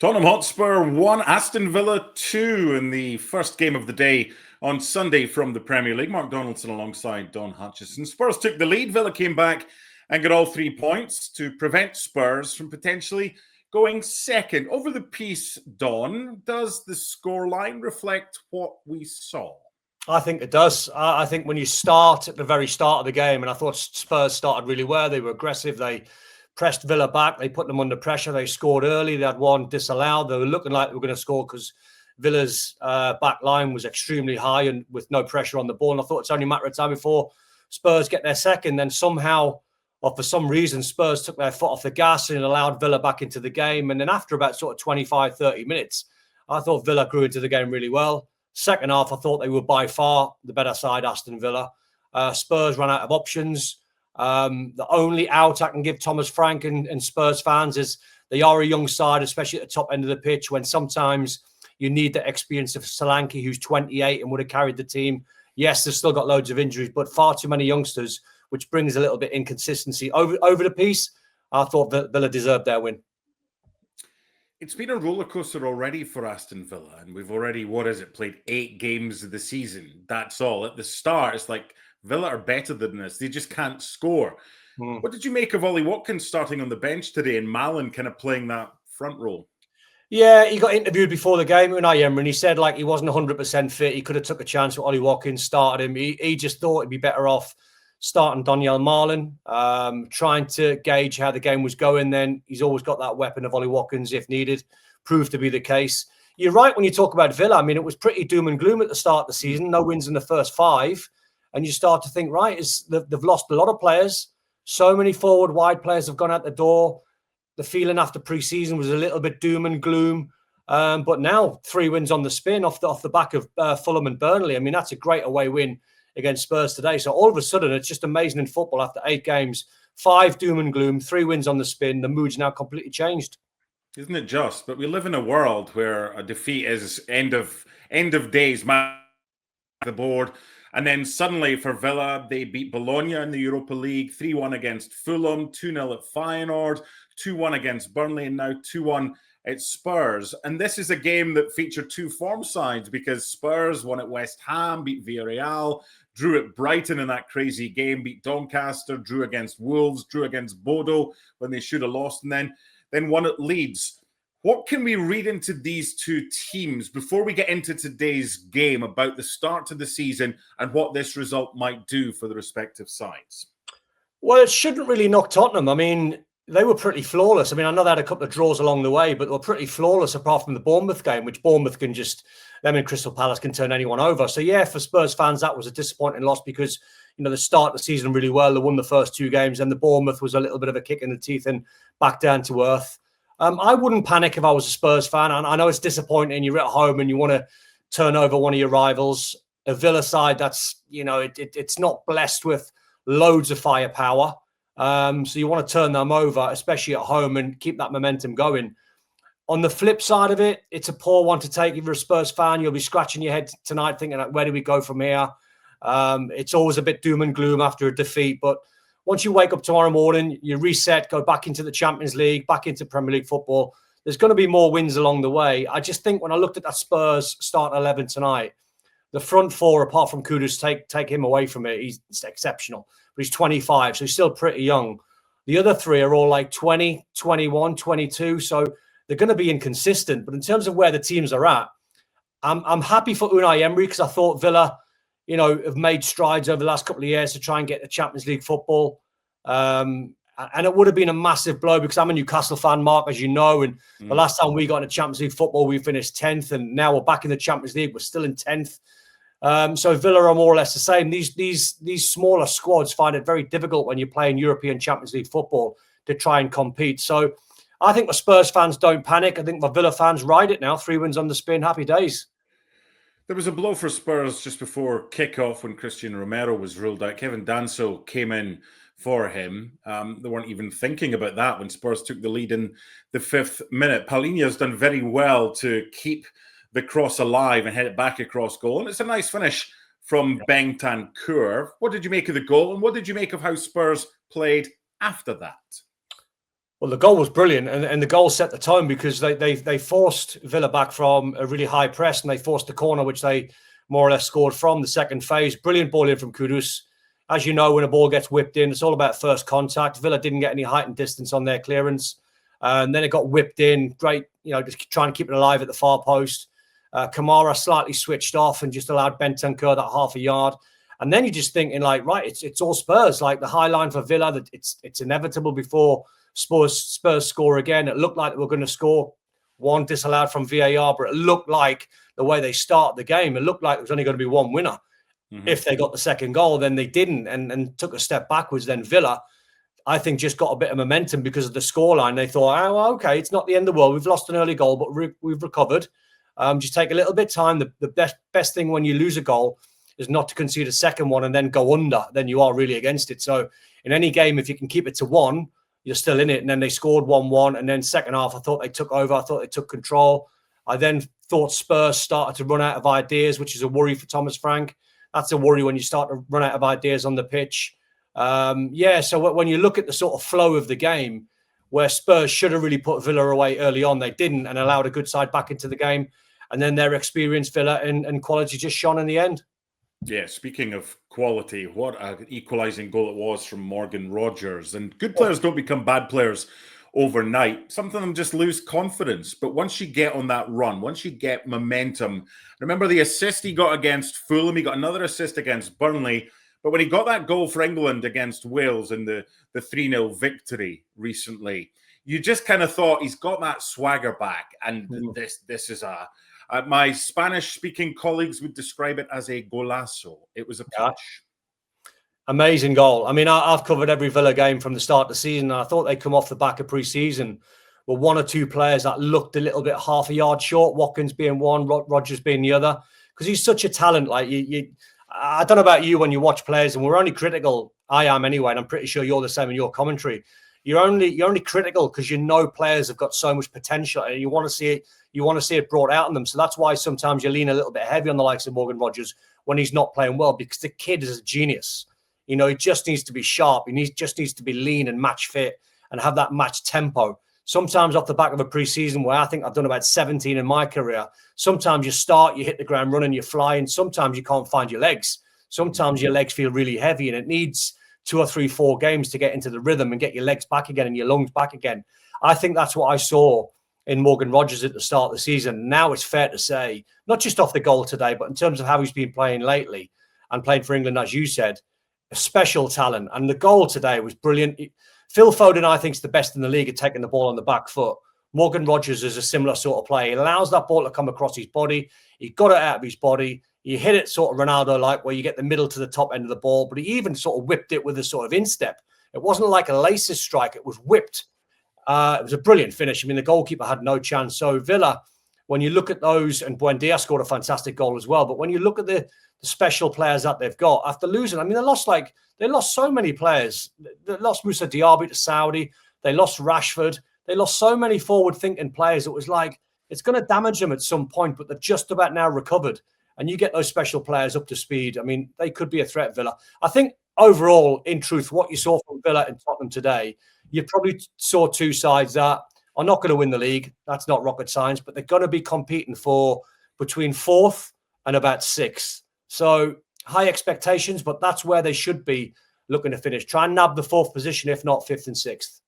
Tottenham Hotspur 1, Aston Villa 2 in the first game of the day on Sunday from the Premier League. Mark Donaldson alongside Don Hutchison. Spurs took the lead. Villa came back and got all 3 points to prevent Spurs from potentially going second. Over the piece, Don, does the scoreline reflect what we saw? I think it does. I think when you start at the very start of the game, and I thought Spurs started really well. They were aggressive. They pressed Villa back. They put them under pressure. They scored early. They had one disallowed. They were looking like they were going to score because Villa's back line was extremely high and with no pressure on the ball. And I thought it's only a matter of time before Spurs get their second. Then somehow, or for some reason, Spurs took their foot off the gas and allowed Villa back into the game. And then after about sort of 25, 30 minutes, I thought Villa grew into the game really well. Second half, I thought they were by far the better side, Aston Villa. Spurs ran out of options. The only out I can give Thomas Frank and Spurs fans is they are a young side, especially at the top end of the pitch, when sometimes you need the experience of Solanke, who's 28 and would have carried the team. Yes, they've still got loads of injuries, but far too many youngsters, which brings a little bit inconsistency. Over the piece, I thought Villa deserved their win. It's been a roller coaster already for Aston Villa, and we've already, played 8 games of the season. That's all. At the start, it's like Villa are better than this. They just can't score. What did you make of Ollie Watkins starting on the bench today and Malen kind of playing that front role? Yeah, he got interviewed before the game with Emery, and he said like he wasn't 100% fit. He could have took a chance with Ollie Watkins, started him. He just thought he'd be better off starting Daniel Malen, trying to gauge how the game was going. Then he's always got that weapon of Ollie Watkins if needed. Proved to be the case. You're right when you talk about Villa. I mean, it was pretty doom and gloom at the start of the season. No wins in the first 5. And you start to think, right, they've lost a lot of players. So many forward wide players have gone out the door. The feeling after pre-season was a little bit doom and gloom. But now 3 wins on the spin off the back of Fulham and Burnley. I mean, that's a great away win against Spurs today. So all of a sudden, it's just amazing in football. After 8 games, 5 doom and gloom, 3 wins on the spin. The mood's now completely changed. Isn't it just? But we live in a world where a defeat is end of days, the board. And then suddenly for Villa, they beat Bologna in the Europa League, 3-1 against Fulham, 2-0 at Feyenoord, 2-1 against Burnley, and now 2-1 at Spurs. And this is a game that featured 2 form sides because Spurs won at West Ham, beat Villarreal, drew at Brighton in that crazy game, beat Doncaster, drew against Wolves, drew against Bodo when they should have lost, and then won at Leeds. What can we read into these 2 teams before we get into today's game about the start to the season and what this result might do for the respective sides? Well, it shouldn't really knock Tottenham. I mean, they were pretty flawless. I mean, I know they had a couple of draws along the way, but they were pretty flawless apart from the Bournemouth game, which Bournemouth can just, them and Crystal Palace can turn anyone over. So, yeah, for Spurs fans, that was a disappointing loss because, you know, they started the season really well. They won the first 2 games, and the Bournemouth was a little bit of a kick in the teeth and back down to earth. I wouldn't panic if I was a Spurs fan. I know it's disappointing. You're at home and you want to turn over one of your rivals. A Villa side that's, you know, it's not blessed with loads of firepower. So you want to turn them over, especially at home, and keep that momentum going. On the flip side of it, it's a poor one to take. If you're a Spurs fan, you'll be scratching your head tonight thinking, like, where do we go from here? It's always a bit doom and gloom after a defeat, but once you wake up tomorrow morning, you reset, go back into the Champions League, back into Premier League football. There's going to be more wins along the way. I just think when I looked at that Spurs start 11 tonight, the front 4, apart from Kudus, take him away from it. He's exceptional, but he's 25, so he's still pretty young. The other 3 are all like 20, 21, 22, so they're going to be inconsistent. But in terms of where the teams are at, I'm happy for Unai Emery because I thought Villa, you know, have made strides over the last couple of years to try and get the Champions League football. And it would have been a massive blow because I'm a Newcastle fan, Mark, as you know. And the last time we got into Champions League football, we finished 10th. And now we're back in the Champions League. We're still in 10th. So Villa are more or less the same. These smaller squads find it very difficult when you're playing European Champions League football to try and compete. So I think the Spurs fans don't panic. I think the Villa fans ride it now. 3 wins on the spin. Happy days. There was a blow for Spurs just before kickoff when Christian Romero was ruled out. Kevin Danso came in for him. They weren't even thinking about that when Spurs took the lead in the 5th minute. Palhinha's done very well to keep the cross alive and head it back across goal. And it's a nice finish from Bentancur. What did you make of the goal? And what did you make of how Spurs played after that? Well, the goal was brilliant, and the goal set the tone because they forced Villa back from a really high press, and they forced the corner, which they more or less scored from the second phase. Brilliant ball in from Kudus. As you know, when a ball gets whipped in, it's all about first contact. Villa didn't get any height and distance on their clearance, and then it got whipped in. Great, just trying to keep it alive at the far post. Kamara slightly switched off and just allowed Bentancur that half a yard. And then you're just thinking, like, right, it's all Spurs. Like the high line for Villa, that it's inevitable before Spurs score again. It looked like they were going to score one disallowed from VAR, but it looked like the way they start the game, it looked like there was only going to be one winner. Mm-hmm. If they got the second goal, then they didn't and took a step backwards. Then Villa, I think, just got a bit of momentum because of the scoreline. They thought, oh, well, okay, it's not the end of the world. We've lost an early goal, but we've recovered. Just take a little bit of time. The best thing when you lose a goal is not to concede a second one and then go under. Then you are really against it. So in any game, if you can keep it to one, you're still in it. And then they scored 1-1. And then second half, I thought they took over. I thought they took control. I then thought Spurs started to run out of ideas, which is a worry for Thomas Frank. That's a worry when you start to run out of ideas on the pitch. So when you look at the sort of flow of the game, where Spurs should have really put Villa away early on, they didn't, and allowed a good side back into the game. And then their experienced Villa and quality just shone in the end. Yeah, speaking of quality, what an equalising goal it was from Morgan Rogers. And good players don't become bad players overnight. Some of them just lose confidence. But once you get on that run, once you get momentum, remember the assist he got against Fulham, he got another assist against Burnley. But when he got that goal for England against Wales in the 3-0 victory recently, you just kind of thought he's got that swagger back. And this is my Spanish-speaking colleagues would describe it as a golazo. It was a touch. Amazing goal. I mean, I've covered every Villa game from the start of the season, and I thought they'd come off the back of pre-season with one or two players that looked a little bit half a yard short, Watkins being one, Rogers being the other, because he's such a talent. Like I don't know about you when you watch players, and we're only critical. I am anyway, and I'm pretty sure you're the same in your commentary. You're only critical because you know players have got so much potential, and you want to see it. You want to see it brought out in them. So that's why sometimes you lean a little bit heavy on the likes of Morgan Rogers when he's not playing well, because the kid is a genius. He just needs to be sharp. Just needs to be lean and match fit and have that match tempo. Sometimes off the back of a preseason, where I think I've done about 17 in my career, sometimes you start, you hit the ground running, you fly, and sometimes you can't find your legs. Sometimes your legs feel really heavy, and it needs 2 or 3, 4 games to get into the rhythm and get your legs back again and your lungs back again. I think that's what I saw in Morgan Rogers at the start of the season. Now it's fair to say, not just off the goal today, but in terms of how he's been playing lately and playing for England, as you said, a special talent. And the goal today was brilliant. Phil Foden, I think, is the best in the league at taking the ball on the back foot. Morgan Rogers is a similar sort of player. He allows that ball to come across his body. He got it out of his body. He hit it sort of Ronaldo-like, where you get the middle to the top end of the ball, but he even sort of whipped it with a sort of instep. It wasn't like a laces strike. It was whipped. It was a brilliant finish. I mean, the goalkeeper had no chance. So Villa, when you look at those, and Buendia scored a fantastic goal as well, but when you look at the special players that they've got after losing, I mean, they lost so many players. They lost Moussa Diaby to Saudi. They lost Rashford. They lost so many forward-thinking players. It was like, it's going to damage them at some point, but they're just about now recovered. And you get those special players up to speed. I mean, they could be a threat, Villa. I think overall, in truth, what you saw from Villa and Tottenham today, you probably saw two sides that are not going to win the league. That's not rocket science, but they're going to be competing for between 4th and about 6th. So high expectations, but that's where they should be looking to finish. Try and nab the 4th position, if not 5th and 6th.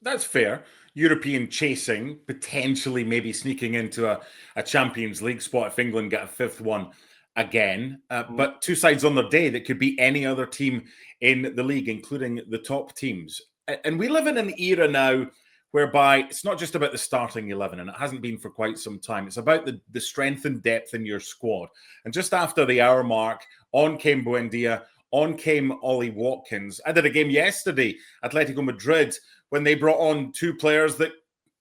That's fair. European chasing, potentially maybe sneaking into a Champions League spot if England get a 5th one again. But two sides on their day that could be any other team in the league, including the top teams. And we live in an era now whereby it's not just about the starting 11, and it hasn't been for quite some time. It's about the strength and depth in your squad. And just after the hour mark, on came Buendia, on came Ollie Watkins. I did a game yesterday, Atletico Madrid, when they brought on 2 players that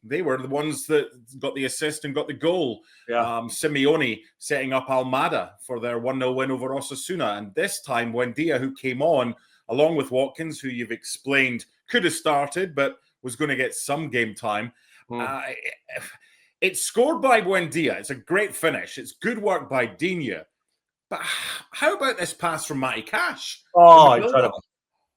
they were the ones that got the assist and got the goal. Yeah. Simeone setting up Almada for their 1-0 win over Osasuna. And this time, Buendia, who came on, along with Watkins, who you've explained could have started, but was going to get some game time. It's scored by Buendia. It's a great finish. It's good work by Digne. But how about this pass from Matty Cash? Oh, incredible.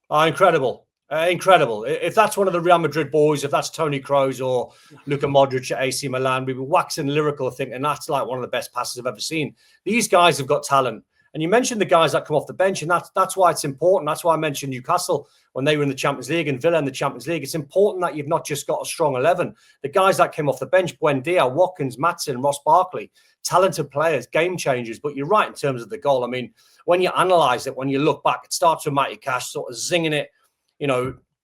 Oh, incredible. Incredible. If that's one of the Real Madrid boys, if that's Toni Kroos or Luka Modric at AC Milan, we'd be waxing lyrical thinking that's like one of the best passes I've ever seen. These guys have got talent. And you mentioned the guys that come off the bench, and that's why it's important. That's why I mentioned Newcastle when they were in the Champions League and Villa in the Champions League. It's important that you've not just got a strong 11. The guys that came off the bench, Buendia, Watkins, Maatsen, Ross Barkley, talented players, game changers. But you're right in terms of the goal. I mean, when you analyse it, when you look back, it starts with Matty Cash sort of zinging it,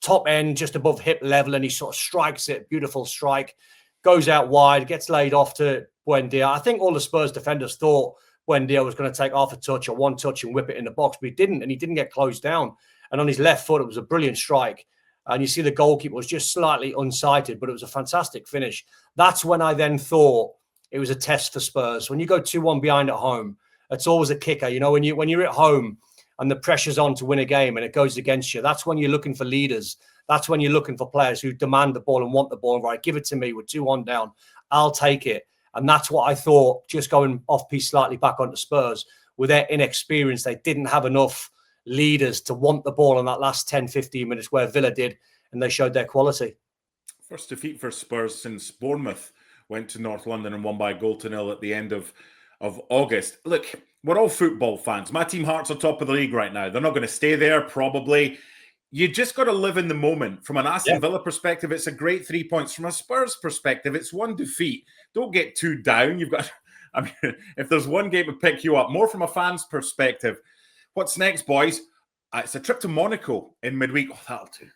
top end, just above hip level, and he sort of strikes it. Beautiful strike. Goes out wide, gets laid off to Buendia. I think all the Spurs defenders thought Buendia was going to take half a touch or one touch and whip it in the box, but he didn't, and he didn't get closed down. And on his left foot, it was a brilliant strike. And you see the goalkeeper was just slightly unsighted, but it was a fantastic finish. That's when I then thought it was a test for Spurs. When you go 2-1 behind at home, it's always a kicker. When you're at home and the pressure's on to win a game and it goes against you, that's when you're looking for leaders. That's when you're looking for players who demand the ball and want the ball. Right, give it to me. We're 2-1 down. I'll take it. And that's what I thought, just going off-piece slightly back onto Spurs. With their inexperience, they didn't have enough leaders to want the ball in that last 10, 15 minutes where Villa did, and they showed their quality. First defeat for Spurs since Bournemouth went to North London and won by a 0-0 at the end of August. Look, we're all football fans. My team Hearts are top of the league right now. They're not going to stay there, probably. You just got to live in the moment. From an Aston Villa perspective, it's a great 3 points. From a Spurs perspective, it's one defeat. Don't get too down. If there's one game to pick you up, more from a fan's perspective, what's next, boys? It's a trip to Monaco in midweek. Oh, that'll do.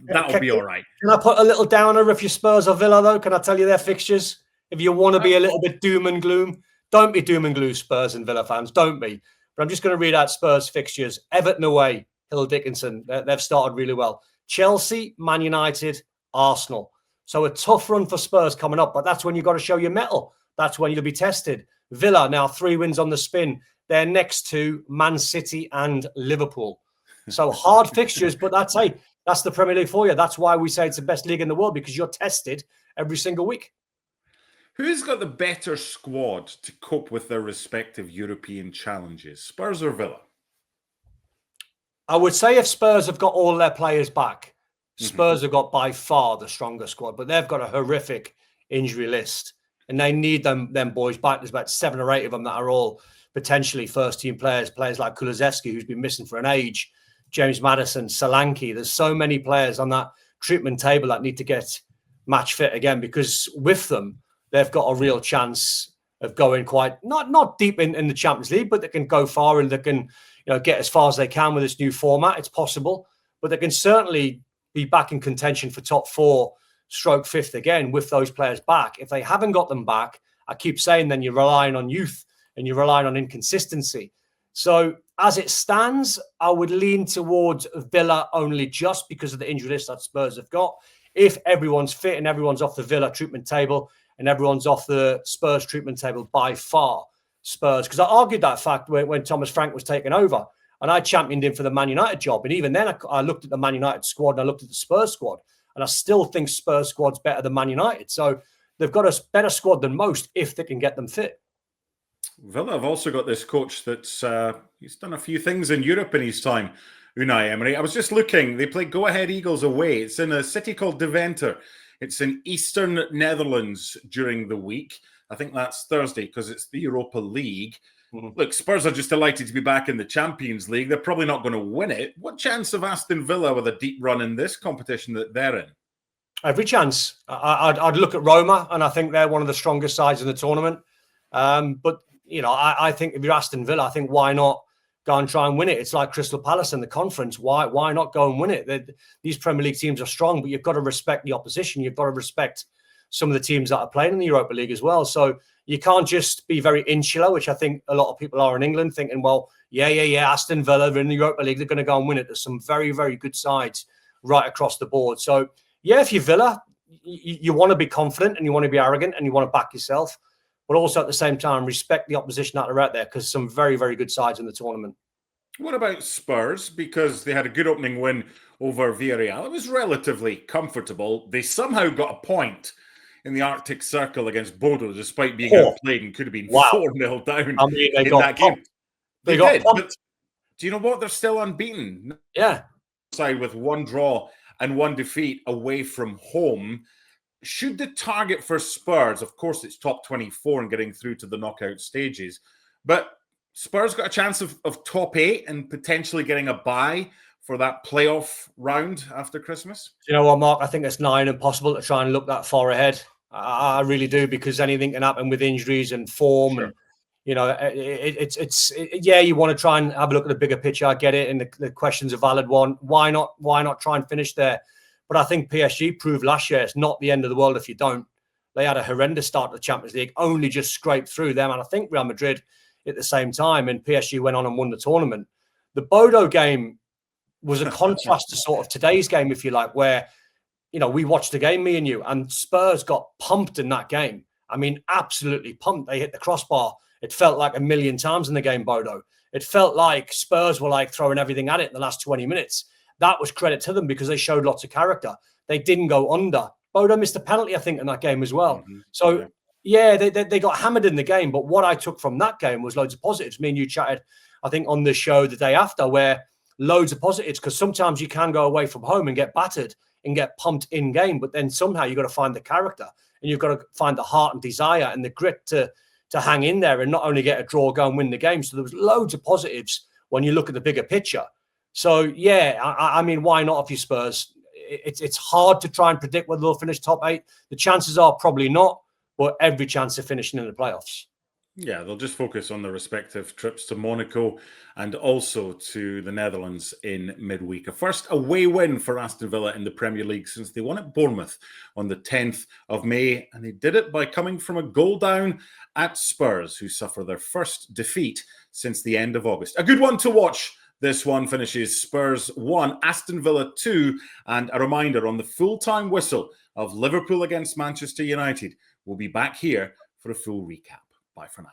That'll be all right. Can I put a little downer if you're Spurs or Villa, though? Can I tell you their fixtures? If you want to be a little bit doom and gloom, don't be doom and gloom, Spurs and Villa fans. Don't be. But I'm just going to read out Spurs fixtures. Everton away. Hill Dickinson, they've started really well. Chelsea, Man United, Arsenal. So a tough run for Spurs coming up, but that's when you've got to show your mettle. That's when you'll be tested. Villa, now 3 wins on the spin. They're next to Man City and Liverpool. So hard fixtures, but that's the Premier League for you. That's why we say it's the best league in the world, because you're tested every single week. Who's got the better squad to cope with their respective European challenges, Spurs or Villa? I would say if Spurs have got all their players back, Spurs have got by far the stronger squad, but they've got a horrific injury list and they need them boys back. There's about 7 or 8 of them that are all potentially first-team players like Kulusevski, who's been missing for an age, James Maddison, Solanke. There's so many players on that treatment table that need to get match fit again, because with them, they've got a real chance of going quite, not deep in the Champions League, but they can go far and they can get as far as they can with this new format. It's possible, but they can certainly be back in contention for top 4, stroke 5th again with those players back. If they haven't got them back, I keep saying, then you're relying on youth and you're relying on inconsistency. So as it stands, I would lean towards Villa only just because of the injury list that Spurs have got. If everyone's fit and everyone's off the Villa treatment table and everyone's off the Spurs treatment table, by far Spurs, because I argued that fact when Thomas Frank was taken over, and I championed him for the Man United job. And even then, I looked at the Man United squad and I looked at the Spurs squad, and I still think Spurs squad's better than Man United. So they've got a better squad than most if they can get them fit. Villa have also got this coach that's he's done a few things in Europe in his time, Unai Emery. I was just looking. They play Go Ahead Eagles away. It's in a city called Deventer. It's in eastern Netherlands during the week. I think that's Thursday because it's the Europa League. Look, Spurs are just delighted to be back in the Champions League. They're probably not going to win it. What chance of Aston Villa with a deep run in this competition that they're in? Every chance. I'd look at Roma, and I think they're one of the strongest sides in the tournament. But, I think if you're Aston Villa, I think why not go and try and win it? It's like Crystal Palace in the conference. Why not go and win it? These Premier League teams are strong, but you've got to respect the opposition. You've got to respect some of the teams that are playing in the Europa League as well. So you can't just be very insular, which I think a lot of people are in England, thinking, well, yeah, Aston Villa are in the Europa League. They're going to go and win it. There's some very, very good sides right across the board. So, yeah, if you're Villa, you want to be confident and you want to be arrogant and you want to back yourself, but also at the same time respect the opposition that are out there, because some very, very good sides in the tournament. What about Spurs? Because they had a good opening win over Villarreal. It was relatively comfortable. They somehow got a point in the Arctic Circle against Bodo, despite being outplayed, and could have been 4-0 down they got that game. They did. But do you know what? They're still unbeaten. Yeah. side with one draw and one defeat away from home. Should the target for Spurs, of course, it's top 24 and getting through to the knockout stages, but Spurs got a chance of top 8 and potentially getting a bye for that playoff round after Christmas? You know what, Mark? I think it's nigh impossible to try and look that far ahead. I really do, because anything can happen with injuries and form. Sure. And, you know, yeah, you want to try and have a look at the bigger picture. I get it. And the question's a valid one. Why not try and finish there? But I think PSG proved last year it's not the end of the world if you don't. They had a horrendous start to the Champions League, only just scraped through them. And I think Real Madrid at the same time, and PSG went on and won the tournament. The Bodo game was a contrast to sort of today's game, if you like, where, you know, we watched the game, me and you, and Spurs got pumped in that game. I mean, absolutely pumped. They hit the crossbar. It felt like a million times in the game, Bodo. It felt like Spurs were like throwing everything at it in the last 20 minutes. That was credit to them because they showed lots of character. They didn't go under. Bodo missed a penalty, I think, in that game as well. Mm-hmm. So, yeah, they got hammered in the game. But what I took from that game was loads of positives. Me and you chatted, I think, on the show the day after, where loads of positives, because sometimes you can go away from home and get battered and get pumped in game, but then somehow you've got to find the character and you've got to find the heart and desire and the grit to hang in there and not only get a draw, go and win the game. So there was loads of positives when you look at the bigger picture. So yeah, I mean, why not if you Spurs? It's hard to try and predict whether they'll finish top 8. The chances are probably not, but every chance of finishing in the playoffs. Yeah, they'll just focus on the respective trips to Monaco and also to the Netherlands in midweek. A first away win for Aston Villa in the Premier League since they won at Bournemouth on the 10th of May. And they did it by coming from a goal down at Spurs, who suffer their first defeat since the end of August. A good one to watch. This one finishes Spurs 1, Aston Villa 2. And a reminder on the full-time whistle of Liverpool against Manchester United. We'll be back here for a full recap. Bye for now.